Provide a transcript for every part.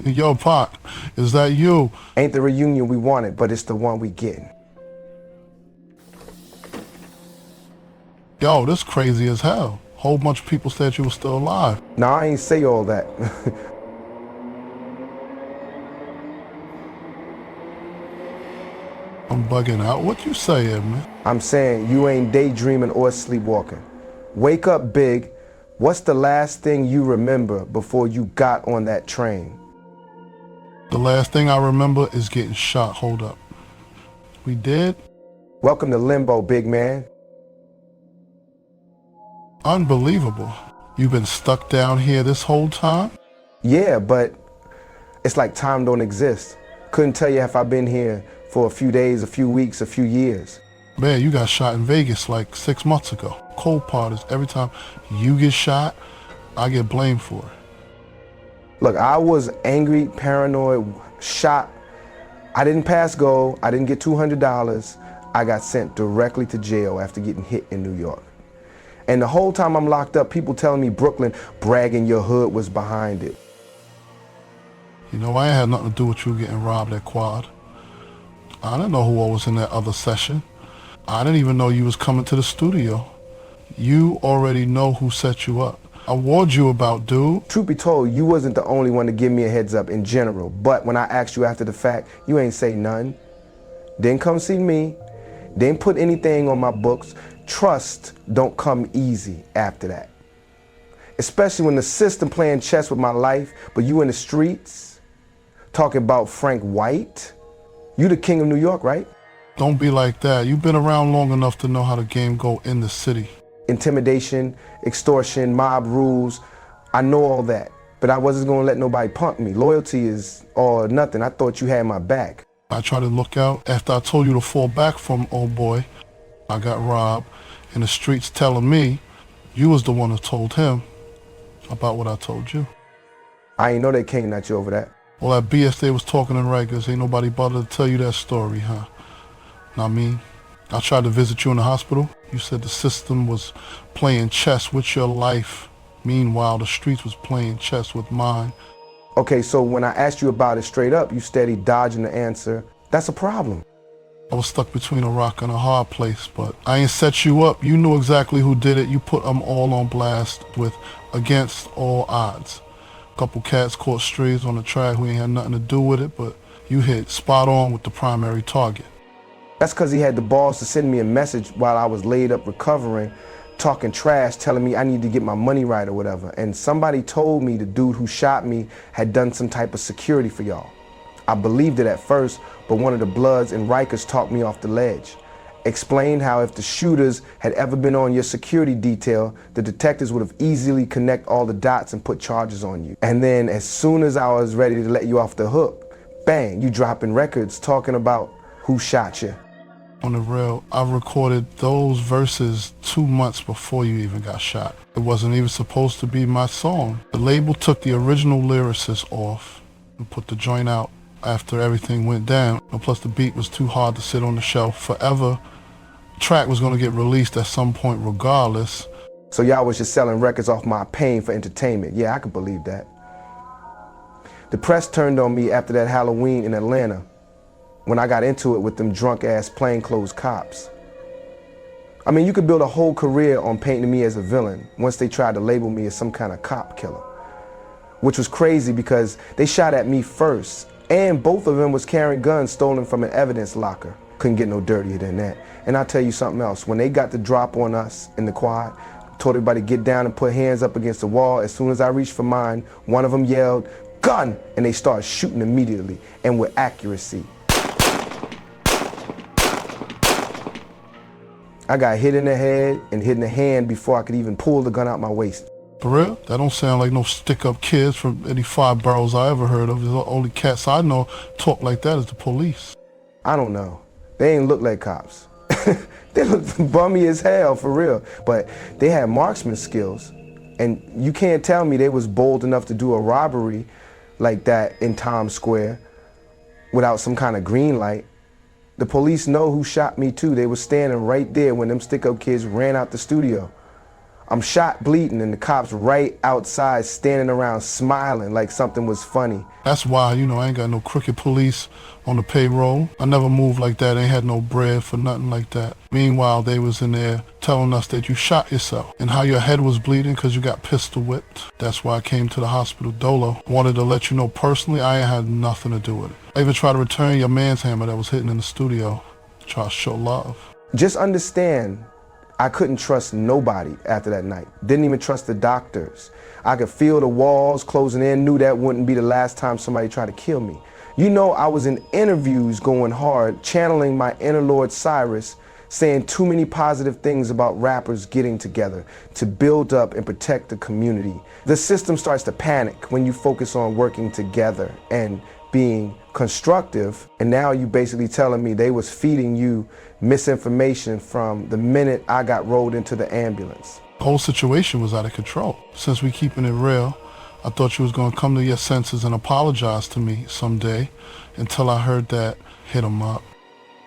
Yo, Pac, is that you? Ain't the reunion we wanted, but it's the one we getting. Yo, this crazy as hell. Whole bunch of people said you were still alive. Nah, I ain't say all that. I'm bugging out. What you saying, man? I'm saying you ain't daydreaming or sleepwalking. Wake up, Big. What's the last thing you remember before you got on that train? The last thing I remember is getting shot. Hold up. We did? Welcome to limbo, big man. Unbelievable. You've been stuck down here this whole time? Yeah, but it's like time don't exist. Couldn't tell you if I've been here for a few days, a few weeks, a few years. Man, you got shot in Vegas like 6 months ago. Cold part is every time you get shot, I get blamed for it. Look, I was angry, paranoid, shot. I didn't pass go. I didn't get $200. I got sent directly to jail after getting hit in New York. And the whole time I'm locked up, people telling me Brooklyn, bragging your hood was behind it. You know, I ain't had nothing to do with you getting robbed at Quad. I didn't know who all was in that other session. I didn't even know you was coming to the studio. You already know who set you up. I warned you about, dude. Truth be told, you wasn't the only one to give me a heads up in general. But when I asked you after the fact, you ain't say none. Didn't come see me. Didn't put anything on my books. Trust don't come easy after that. Especially when the system playing chess with my life, but you in the streets talking about Frank White. You the king of New York, right? Don't be like that. You've been around long enough to know how the game go in the city. Intimidation, extortion, mob rules. I know all that, but I wasn't gonna let nobody punk me. Loyalty is all or nothing. I thought you had my back. I tried to look out. After I told you to fall back from old boy, I got robbed, and the streets telling me you was the one who told him about what I told you. I ain't know they came at you over that. Well, that BS they was talking in Rikers, ain't nobody bothered to tell you that story, huh? I mean, I tried to visit you in the hospital. You said the system was playing chess with your life. Meanwhile, the streets was playing chess with mine. Okay, so when I asked you about it straight up, you steady dodging the answer. That's a problem. I was stuck between a rock and a hard place, but I ain't set you up. You knew exactly who did it. You put them all on blast with against all odds. A couple cats caught strays on the track who ain't had nothing to do with it, but you hit spot on with the primary target. That's because he had the balls to send me a message while I was laid up recovering, talking trash, telling me I need to get my money right or whatever. And somebody told me the dude who shot me had done some type of security for y'all. I believed it at first, but one of the Bloods and Rikers talked me off the ledge. Explained how if the shooters had ever been on your security detail, the detectives would have easily connect all the dots and put charges on you. And then as soon as I was ready to let you off the hook, bang, you dropping records talking about who shot you. On the real, I recorded those verses 2 months before you even got shot. It wasn't even supposed to be my song. The label took the original lyricist off and put the joint out after everything went down. And plus the beat was too hard to sit on the shelf forever. The track was gonna get released at some point regardless. So y'all was just selling records off my pain for entertainment. Yeah, I could believe that. The press turned on me after that Halloween in Atlanta, when I got into it with them drunk-ass plainclothes cops. I mean, you could build a whole career on painting me as a villain once they tried to label me as some kind of cop killer. Which was crazy because they shot at me first, and both of them was carrying guns stolen from an evidence locker. Couldn't get no dirtier than that. And I'll tell you something else. When they got the drop on us in the quad, told everybody to get down and put hands up against the wall. As soon as I reached for mine, one of them yelled, "Gun!" And they started shooting immediately and with accuracy. I got hit in the head and hit in the hand before I could even pull the gun out my waist. For real? That don't sound like no stick-up kids from any 5 boroughs I ever heard of. The only cats I know talk like that is the police. I don't know. They ain't look like cops. They look bummy as hell, for real. But they had marksman skills. And you can't tell me they was bold enough to do a robbery like that in Times Square without some kind of green light. The police know who shot me too. They were standing right there when them stick-up kids ran out the studio. I'm shot bleeding and the cops right outside standing around smiling like something was funny. That's why, I ain't got no crooked police on the payroll. I never moved like that, ain't had no bread for nothing like that. Meanwhile, they was in there telling us that you shot yourself and how your head was bleeding because you got pistol whipped. That's why I came to the hospital dolo. Wanted to let you know personally, I ain't had nothing to do with it. I even tried to return your man's hammer that was hitting in the studio. Try to show love. Just understand, I couldn't trust nobody after that night. Didn't even trust the doctors. I could feel the walls closing in, knew that wouldn't be the last time somebody tried to kill me. I was in interviews going hard, channeling my inner Lord Cyrus, saying too many positive things about rappers getting together to build up and protect the community. The system starts to panic when you focus on working together and being constructive, and now you basically telling me they was feeding you misinformation from the minute I got rolled into the ambulance. The whole situation was out of control. Since we keeping it real, I thought you was gonna come to your senses and apologize to me someday, until I heard that hit 'em up.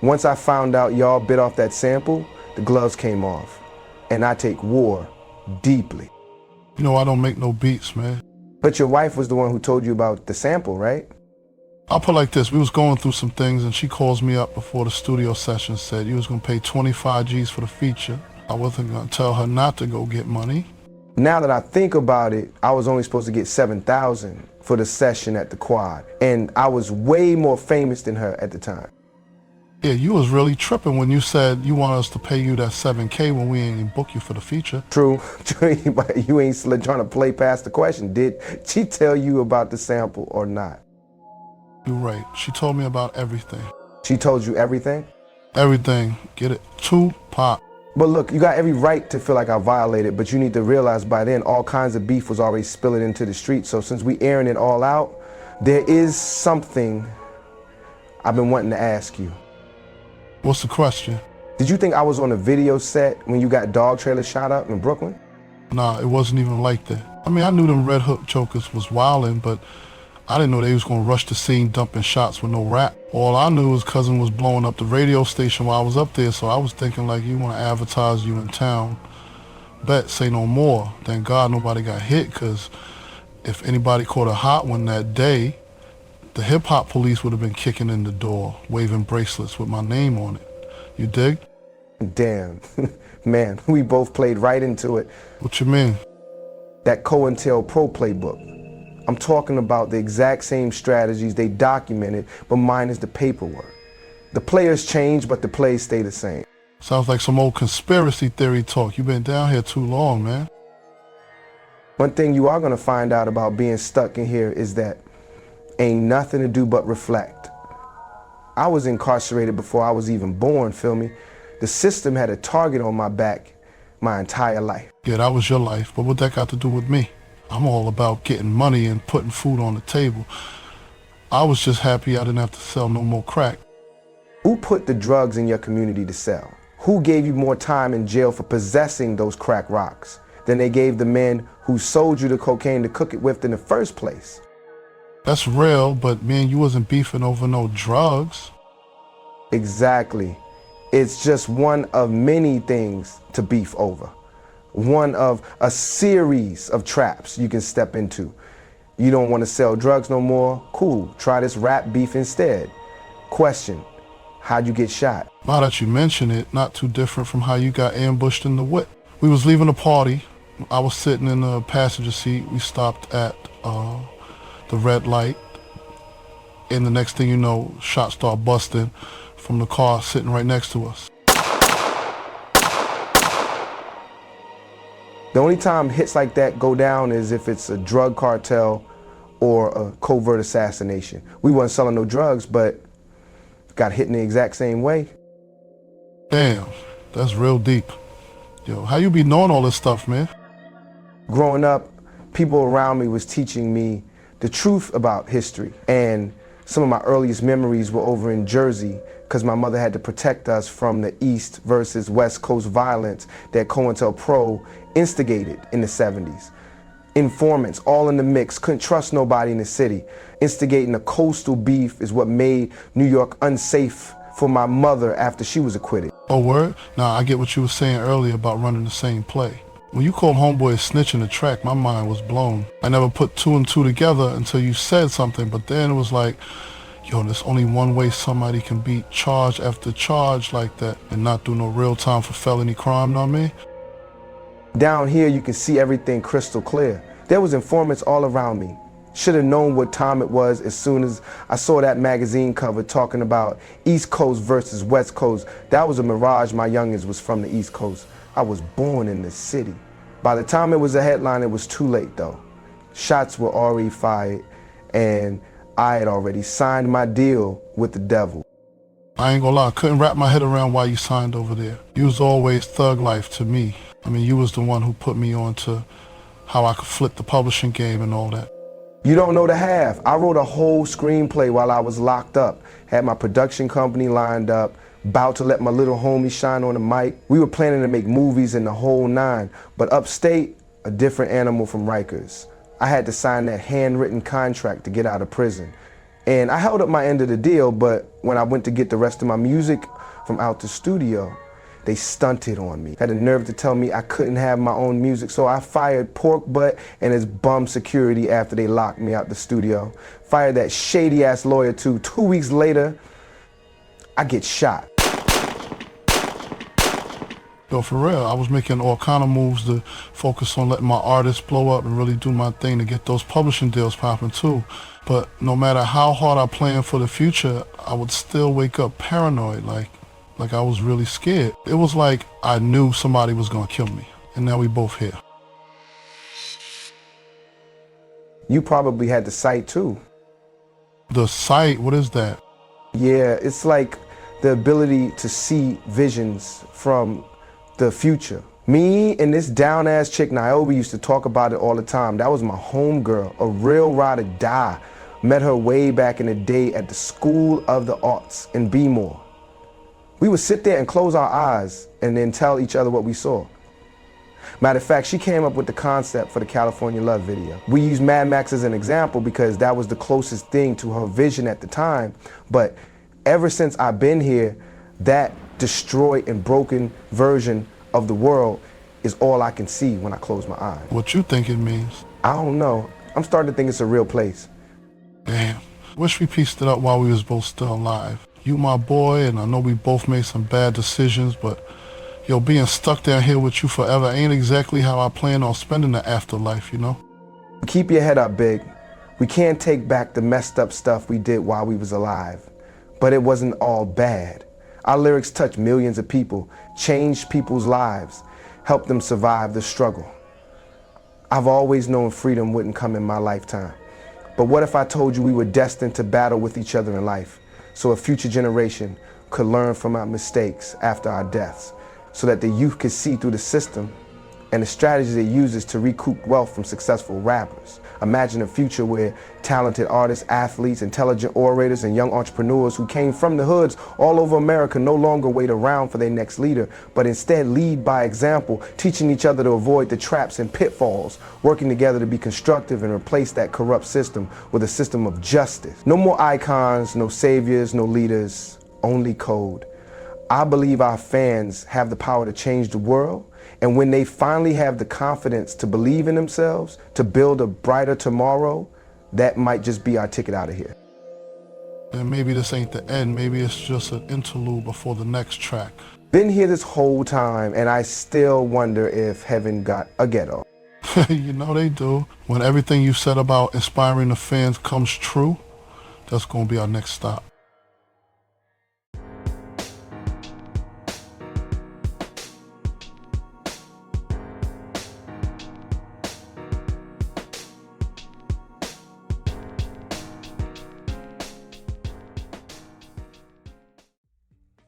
Once I found out y'all bit off that sample, the gloves came off, and I take war deeply. I don't make no beats, man. But your wife was the one who told you about the sample, right? I'll put it like this, we was going through some things and she calls me up before the studio session, said you was gonna pay 25 G's for the feature. I wasn't gonna tell her not to go get money. Now that I think about it, I was only supposed to get 7,000 for the session at the Quad, and I was way more famous than her at the time. Yeah, you was really tripping when you said you want us to pay you that 7K when we ain't even book you for the feature. True, but you ain't trying to play past the question. Did she tell you about the sample or not? You're right. She told me about everything. She told you everything? Everything. Get it? Tupac. But look, you got every right to feel like I violated, but you need to realize by then all kinds of beef was already spilling into the street. So since we airing it all out, there is something I've been wanting to ask you. What's the question? Did you think I was on a video set when you got dog trailer shot up in Brooklyn? Nah, it wasn't even like that. I mean, I knew them Red Hook jokers was wildin', but I didn't know they was gonna rush the scene dumping shots with no rap. All I knew was cousin was blowing up the radio station while I was up there, so I was thinking like, you wanna advertise you in town. Bet, say no more. Thank God nobody got hit, cause if anybody caught a hot one that day, the hip hop police would have been kicking in the door, waving bracelets with my name on it. You dig? Damn, man, we both played right into it. What you mean? That COINTELPRO playbook. I'm talking about the exact same strategies they documented, but mine is the paperwork. The players change, but the plays stay the same. Sounds like some old conspiracy theory talk. You've been down here too long, man. One thing you are gonna find out about being stuck in here is that ain't nothing to do but reflect. I was incarcerated before I was even born, feel me? The system had a target on my back my entire life. Yeah, that was your life, but what that got to do with me? I'm all about getting money and putting food on the table. I was just happy I didn't have to sell no more crack. Who put the drugs in your community to sell? Who gave you more time in jail for possessing those crack rocks than they gave the men who sold you the cocaine to cook it with in the first place? That's real, but man, you wasn't beefing over no drugs. Exactly. It's just one of many things to beef over. One of a series of traps you can step into. You don't want to sell drugs no more? Cool, try this rap beef instead. Question, how'd you get shot? Now that you mention it, not too different from how you got ambushed in the whip. We was leaving a party. I was sitting in the passenger seat. We stopped at the red light. And the next thing you know, shots start busting from the car sitting right next to us. The only time hits like that go down is if it's a drug cartel or a covert assassination. We wasn't selling no drugs, but got hit in the exact same way. Damn, that's real deep. Yo, how you be knowing all this stuff, man? Growing up, people around me was teaching me the truth about history, and some of my earliest memories were over in Jersey because my mother had to protect us from the East versus West Coast violence that COINTELPRO instigated in the 70s. Informants all in the mix, couldn't trust nobody in the city. Instigating a coastal beef is what made New York unsafe for my mother after she was acquitted. Oh, word? Nah, I get what you were saying earlier about running the same play. When you called Homeboy a snitch in the track, my mind was blown. I never put two and two together until you said something, but then it was like, yo, there's only one way somebody can beat charge after charge like that and not do no real time for felony crime, know what I mean? Down here, you can see everything crystal clear. There was informants all around me. Should have known what time it was as soon as I saw that magazine cover talking about East Coast versus West Coast. That was a mirage. My youngins was from the East Coast. I was born in this city. By the time it was a headline, it was too late though. Shots were already fired and I had already signed my deal with the devil. I ain't gonna lie, I couldn't wrap my head around why you signed over there. You was always thug life to me. I mean, you was the one who put me on to how I could flip the publishing game and all that. You don't know the half. I wrote a whole screenplay while I was locked up. Had my production company lined up, about to let my little homie shine on the mic. We were planning to make movies in the whole nine, but upstate, a different animal from Rikers. I had to sign that handwritten contract to get out of prison. And I held up my end of the deal, but when I went to get the rest of my music from out the studio, they stunted on me. Had the nerve to tell me I couldn't have my own music, so I fired Pork Butt and his bum security after they locked me out the studio. Fired that shady ass lawyer too. 2 weeks later, I get shot. Yo, for real, I was making all kind of moves to focus on letting my artists blow up and really do my thing to get those publishing deals popping too. But no matter how hard I planned for the future, I would still wake up paranoid, like I was really scared. It was like I knew somebody was gonna kill me, and now we both here. You probably had the sight too. The sight, what is that? Yeah, it's like the ability to see visions from the future. Me and this down-ass chick, Niobe, used to talk about it all the time. That was my homegirl, a real ride or die. Met her way back in the day at the School of the Arts in B-More. We would sit there and close our eyes and then tell each other what we saw. Matter of fact, she came up with the concept for the California Love video. We use Mad Max as an example because that was the closest thing to her vision at the time. But ever since I've been here, that destroyed and broken version of the world is all I can see when I close my eyes. What you think it means? I don't know. I'm starting to think it's a real place. Damn. Wish we pieced it up while we was both still alive. You my boy, and I know we both made some bad decisions, but yo, being stuck down here with you forever ain't exactly how I plan on spending the afterlife, you know? Keep your head up, Big. We can't take back the messed up stuff we did while we was alive, but it wasn't all bad. Our lyrics touched millions of people, changed people's lives, helped them survive the struggle. I've always known freedom wouldn't come in my lifetime. But what if I told you we were destined to battle with each other in life, so a future generation could learn from our mistakes after our deaths, so that the youth could see through the system and the strategies it uses to recoup wealth from successful rappers. Imagine a future where talented artists, athletes, intelligent orators, and young entrepreneurs who came from the hoods all over America no longer wait around for their next leader, but instead lead by example, teaching each other to avoid the traps and pitfalls, working together to be constructive and replace that corrupt system with a system of justice. No more icons, no saviors, no leaders, only code. I believe our fans have the power to change the world, and when they finally have the confidence to believe in themselves, to build a brighter tomorrow, that might just be our ticket out of here. And maybe this ain't the end, maybe it's just an interlude before the next track. Been here this whole time, and I still wonder if heaven got a ghetto. You know they do. When everything you said about inspiring the fans comes true, that's gonna be our next stop.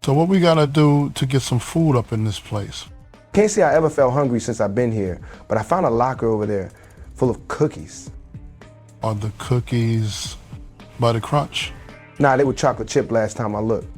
So what we gotta do to get some food up in this place? Can't say I ever felt hungry since I've been here, but I found a locker over there full of cookies. Are the cookies by the crunch? Nah, they were chocolate chip last time I looked.